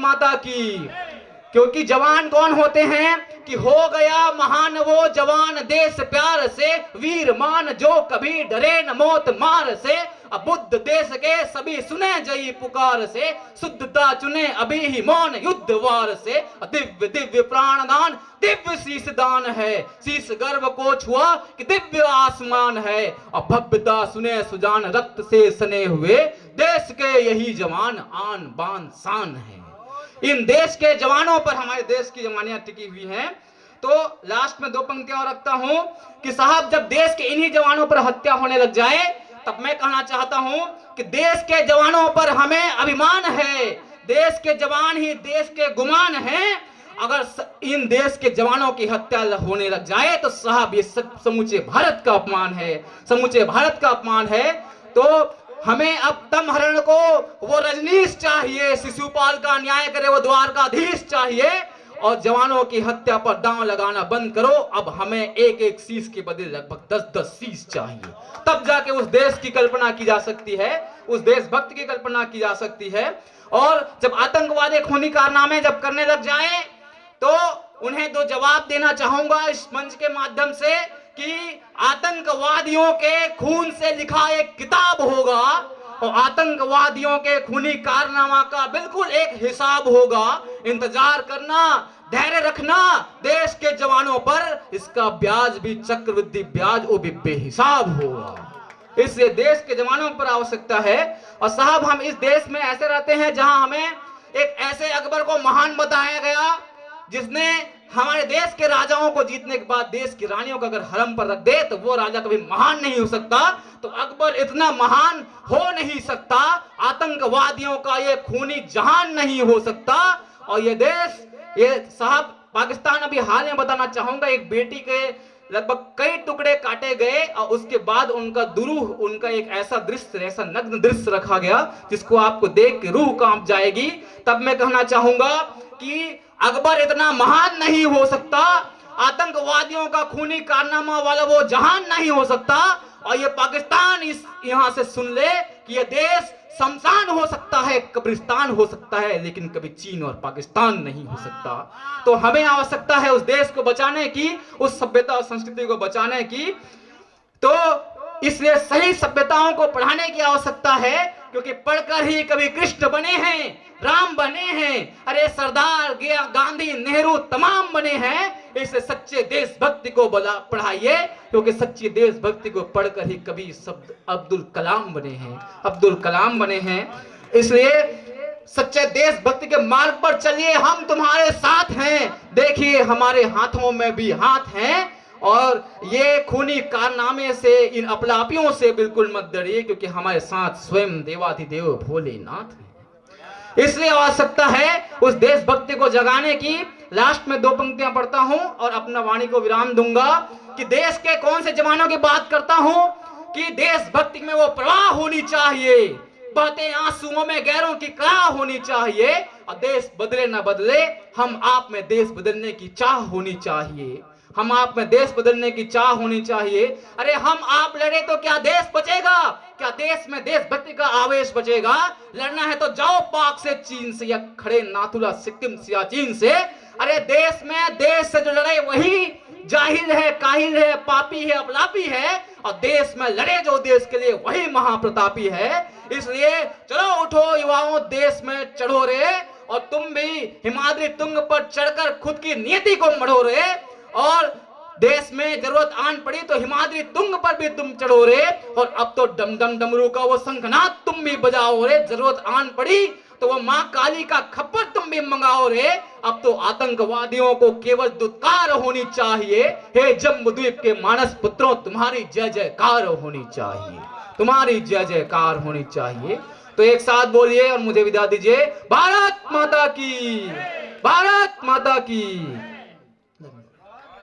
माता की। क्योंकि जवान कौन होते हैं कि हो गया महान वो जवान देश प्यार से, वीर मान जो कभी डरे न मौत मार से। अब बुद्ध देश के सभी सुने जई पुकार से, शुद्धता चुने अभी ही मौन युद्ध वार से। दिव्य दिव्य प्राणदान दिव्य शीश दान है, शीश गर्भ को छुआ कि दिव्य आसमान है। और भव्यता सुने सुजान रक्त से सने हुए, देश के यही जवान आन बान शान है। इन देश के जवानों पर हमारे देश की जवानियां टिकी हुई हैं। तो लास्ट में 2 पंक्तियां और रखता हूं कि साहब जब देश के इन्हीं जवानों पर हत्या होने लग जाए, तब मैं कहना चाहता हूं कि देश के जवानों पर हमें अभिमान है। देश के जवान ही देश के गुमान हैं। अगर इन देश के जवानों की हत्या होने लग जाए तो साहब ये समूचे भारत का अपमान है, समूचे भारत का अपमान है। तो हमें अब तमहरण को वो रजनीश चाहिए, शिशुपाल का न्याय करे वो द्वारकाधीश चाहिए। और जवानों की हत्या पर दांव लगाना बंद करो। अब हमें एक एक शीश के बदले लगभग 10-10 शीश चाहिए। तब जाके उस देश की कल्पना की जा सकती है, उस देशभक्त की कल्पना की जा सकती है। और जब आतंकवादी खूनी कारनामे जब करने लग जाए तो उन्हें 2 जवाब देना चाहूंगा इस मंच के माध्यम से कि आतंकवादियों के खून से लिखा एक किताब होगा और आतंकवादियों के खूनी कारनामा का बिल्कुल एक हिसाब होगा। इंतजार करना, धैर्य रखना देश के जवानों पर, इसका ब्याज भी चक्रवृद्धि ब्याज वो भी बेहिसाब होगा। इसलिए देश के जवानों पर आवश्यकता है। और साहब हम इस देश में ऐसे रहते हैं जहां हमें एक ऐसे अकबर को महान बताया गया जिसने हमारे देश के राजाओं को जीतने के बाद देश की रानियों को अगर हरम पर रख दे तो वो राजा कभी महान नहीं हो सकता। तो अकबर इतना महान हो नहीं सकता, आतंकवादियों का ये खूनी जहान नहीं हो सकता। और ये देश, ये साहब पाकिस्तान, अभी हाल में बताना चाहूंगा, एक बेटी के लगभग कई टुकड़े काटे गए और उसके बाद उनका दुरूह, उनका एक ऐसा दृश्य, ऐसा नग्न दृश्य रखा गया जिसको आपको देख के रूह कांप जाएगी। तब मैं कहना चाहूंगा कि अकबर इतना महान नहीं हो सकता, आतंकवादियों का खूनी कारनामा वाला वो जहान नहीं हो सकता। और ये पाकिस्तान इस यहां से सुन ले कि ये देश शमशान हो सकता है, कब्रिस्तान हो सकता है, लेकिन कभी चीन और पाकिस्तान नहीं हो सकता। तो हमें आवश्यकता है उस देश को बचाने की, उस सभ्यता और संस्कृति को बचाने की। तो इसलिए सही सभ्यताओं को पढ़ाने की आवश्यकता है, क्योंकि पढ़कर ही कभी कृष्ण बने हैं, राम बने हैं, अरे सरदार गांधी नेहरू तमाम बने हैं। इससे सच्चे देशभक्ति को पढ़ाइए, क्योंकि सच्ची देशभक्ति को पढ़कर ही कभी शब्द अब्दुल कलाम बने हैं, अब्दुल कलाम बने हैं। इसलिए सच्चे देशभक्ति के मार्ग पर चलिए, हम तुम्हारे साथ हैं। देखिए हमारे हाथों में भी हाथ हैं। और ये खूनी कारनामे से, इन अपलापियों से बिल्कुल मत डरिए, क्योंकि हमारे साथ स्वयं देवाधिदेव भोलेनाथ हैं। इसलिए आवश्यकता है उस देशभक्ति को जगाने की। लास्ट में 2 पंक्तियां पढ़ता हूं और अपना वाणी को विराम दूंगा कि देश के कौन से जवानों की बात करता हूं कि देशभक्ति में वो प्रवाह होनी चाहिए, बहते आंसुओं में गैरों की कराह होनी चाहिए। और देश बदले ना बदले, हम आप में देश बदलने की चाह होनी चाहिए, हम आप में देश बदलने की चाह होनी चाहिए। अरे हम आप लड़े तो क्या देश बचेगा? क्या देश में देशभक्ति का आवेश बचेगा? लड़ना है तो जाओ पाक से, चीन से, या खड़े नाथुला सिक्किम सियाचिन से। अरे देश में देश से जो लड़े वही जाहिल है, काहिल है, पापी है, अपलापी है। और देश में लड़े जो देश के लिए वही महाप्रतापी है। इसलिए चलो उठो युवाओं, देश में चढ़ो रे। और तुम भी हिमाद्री तुंग पर चढ़कर खुद की नियति को मढ़ो रे। और देश में जरूरत आन पड़ी तो हिमाद्री तुंग पर भी तुम चढ़ो रे। और अब तो डम डम डमरू का वो शंखनाद तुम भी बजाओ रे। जरूरत आन पड़ी तो वो मां काली का खप्पर तुम भी मंगाओ रे। अब तो आतंकवादियों को केवल दुत्कार होनी चाहिए। हे जम्बूद्वीप के मानस पुत्रों, तुम्हारी जय जयकार होनी चाहिए, तुम्हारी जय जयकार होनी चाहिए। तो एक साथ बोलिए और मुझे विदा दीजिए। भारत माता की, भारत माता की।